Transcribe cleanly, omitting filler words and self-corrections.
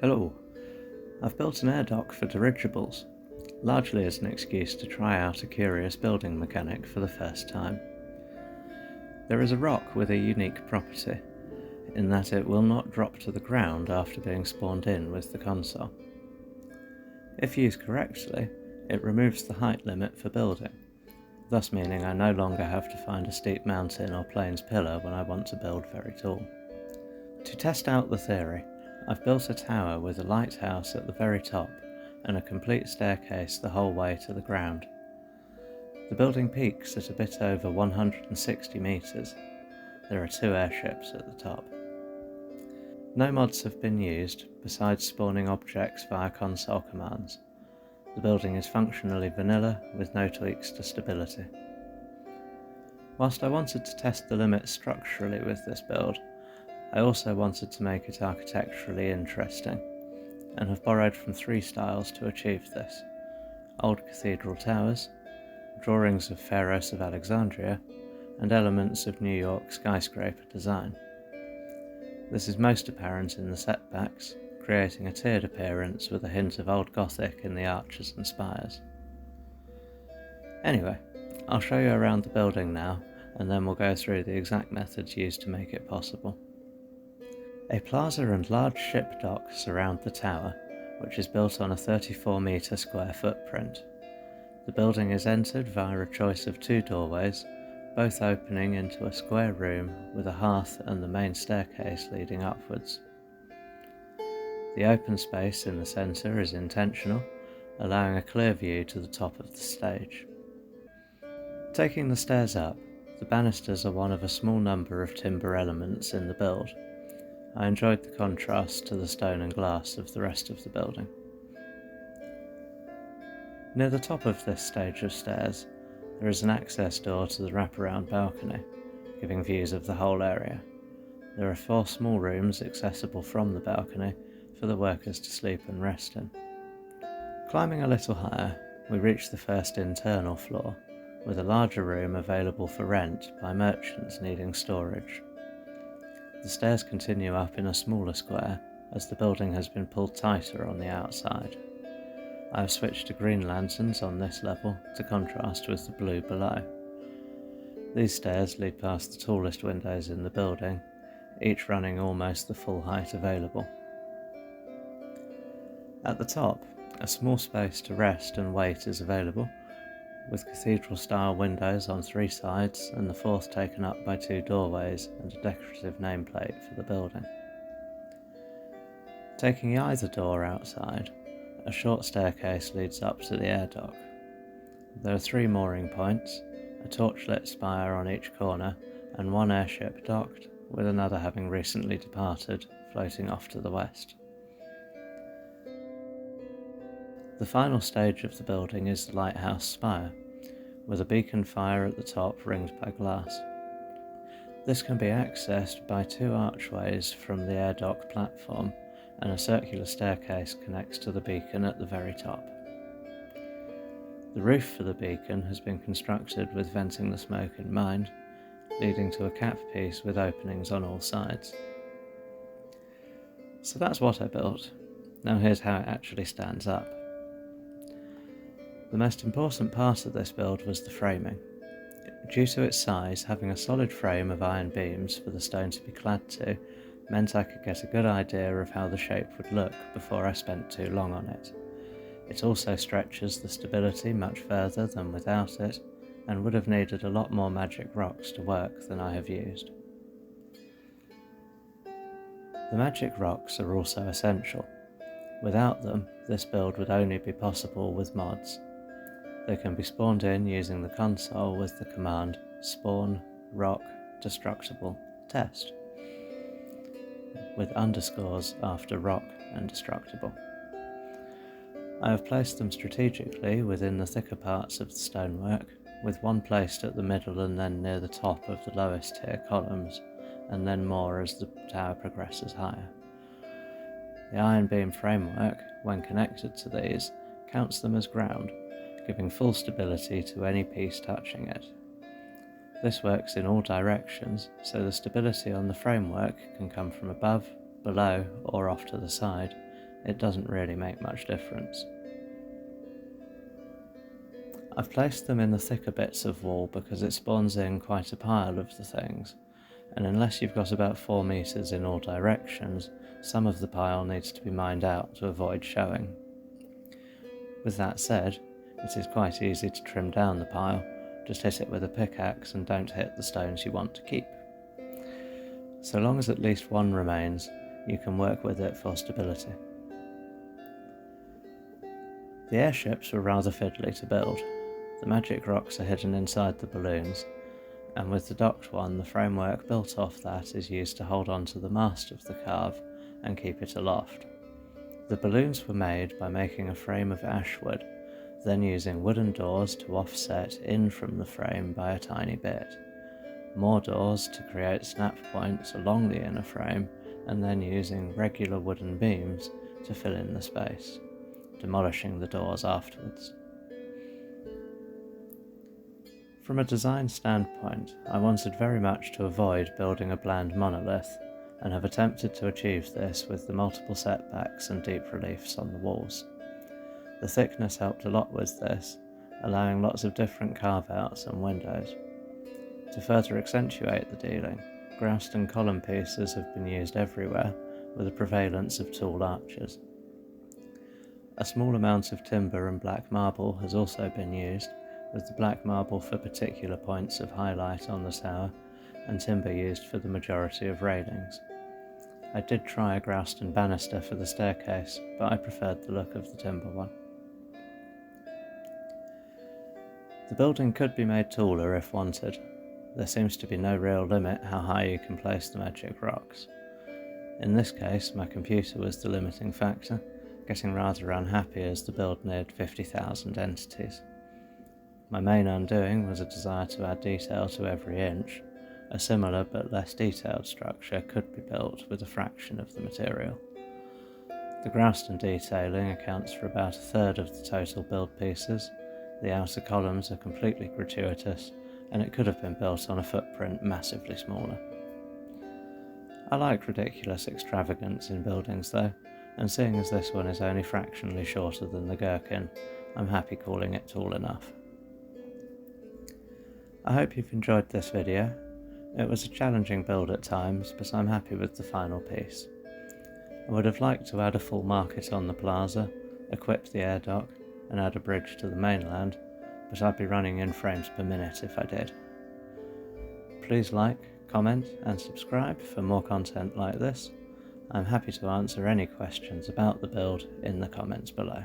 Hello. I've built an air dock for dirigibles, largely as an excuse to try out a curious building mechanic for the first time. There is a rock with a unique property, in that it will not drop to the ground after being spawned in with the console. If used correctly, it removes the height limit for building, thus meaning I no longer have to find a steep mountain or plains pillar when I want to build very tall. To test out the theory, I've built a tower with a lighthouse at the very top and a complete staircase the whole way to the ground. The building peaks at a bit over 160 metres. There are 2 airships at the top. No mods have been used besides spawning objects via console commands. The building is functionally vanilla with no tweaks to stability. Whilst I wanted to test the limits structurally with this build, I also wanted to make it architecturally interesting, and have borrowed from 3 styles to achieve this: old cathedral towers, drawings of Pharaohs of Alexandria, and elements of New York skyscraper design. This is most apparent in the setbacks, creating a tiered appearance with a hint of Old Gothic in the arches and spires. Anyway, I'll show you around the building now, and then we'll go through the exact methods used to make it possible. A plaza and large ship dock surround the tower, which is built on a 34-metre square footprint. The building is entered via a choice of 2 doorways, both opening into a square room with a hearth and the main staircase leading upwards. The open space in the centre is intentional, allowing a clear view to the top of the stage. Taking the stairs up, the banisters are one of a small number of timber elements in the build. I enjoyed the contrast to the stone and glass of the rest of the building. Near the top of this stage of stairs, there is an access door to the wraparound balcony, giving views of the whole area. There are 4 small rooms accessible from the balcony for the workers to sleep and rest in. Climbing a little higher, we reach the first internal floor, with a larger room available for rent by merchants needing storage. The stairs continue up in a smaller square as the building has been pulled tighter on the outside. I have switched to green lanterns on this level to contrast with the blue below. These stairs lead past the tallest windows in the building, each running almost the full height available. At the top, a small space to rest and wait is available, with cathedral-style windows on 3 sides and the 4th taken up by 2 doorways and a decorative nameplate for the building. Taking either door outside, a short staircase leads up to the air dock. There are 3 mooring points, a torchlit spire on each corner, and 1 airship docked, with another having recently departed, floating off to the west. The final stage of the building is the lighthouse spire, with a beacon fire at the top ringed by glass. This can be accessed by 2 archways from the air dock platform, and a circular staircase connects to the beacon at the very top. The roof for the beacon has been constructed with venting the smoke in mind, leading to a cap piece with openings on all sides. So that's what I built. Now here's how it actually stands up. The most important part of this build was the framing. Due to its size, having a solid frame of iron beams for the stone to be clad to meant I could get a good idea of how the shape would look before I spent too long on it. It also stretches the stability much further than without it, and would have needed a lot more magic rocks to work than I have used. The magic rocks are also essential. Without them, this build would only be possible with mods. They can be spawned in using the console with the command spawn rock destructible test, with underscores after rock and destructible. I have placed them strategically within the thicker parts of the stonework, with 1 placed at the middle and then near the top of the lowest tier columns, and then more as the tower progresses higher. The iron beam framework, when connected to these, counts them as ground, giving full stability to any piece touching it. This works in all directions, so the stability on the framework can come from above, below, or off to the side, it doesn't really make much difference. I've placed them in the thicker bits of wall because it spawns in quite a pile of the things, and unless you've got about 4 meters in all directions, some of the pile needs to be mined out to avoid showing. With that said, it is quite easy to trim down the pile, just hit it with a pickaxe and don't hit the stones you want to keep. So long as at least one remains, you can work with it for stability. The airships were rather fiddly to build. The magic rocks are hidden inside the balloons, and with the docked one, the framework built off that is used to hold on to the mast of the carve and keep it aloft. The balloons were made by making a frame of ash wood, then using wooden doors to offset in from the frame by a tiny bit, more doors to create snap points along the inner frame, and then using regular wooden beams to fill in the space, demolishing the doors afterwards. From a design standpoint, I wanted very much to avoid building a bland monolith, and have attempted to achieve this with the multiple setbacks and deep reliefs on the walls. The thickness helped a lot with this, allowing lots of different carve-outs and windows. To further accentuate the dealing, groused and column pieces have been used everywhere, with a prevalence of tall arches. A small amount of timber and black marble has also been used, with the black marble for particular points of highlight on the tower, and timber used for the majority of railings. I did try a groused and banister for the staircase, but I preferred the look of the timber one. The building could be made taller if wanted. There seems to be no real limit how high you can place the magic rocks. In this case, my computer was the limiting factor, getting rather unhappy as the build neared 50,000 entities. My main undoing was a desire to add detail to every inch. A similar but less detailed structure could be built with a fraction of the material. The groused and detailing accounts for about a third of the total build pieces. The outer columns are completely gratuitous, and it could have been built on a footprint massively smaller. I like ridiculous extravagance in buildings though, and seeing as this one is only fractionally shorter than the gherkin, I'm happy calling it tall enough. I hope you've enjoyed this video. It was a challenging build at times, but I'm happy with the final piece. I would have liked to add a full market on the plaza, equip the air dock, and add a bridge to the mainland, but I'd be running in frames per minute if I did. Please like, comment and subscribe for more content like this. I'm happy to answer any questions about the build in the comments below.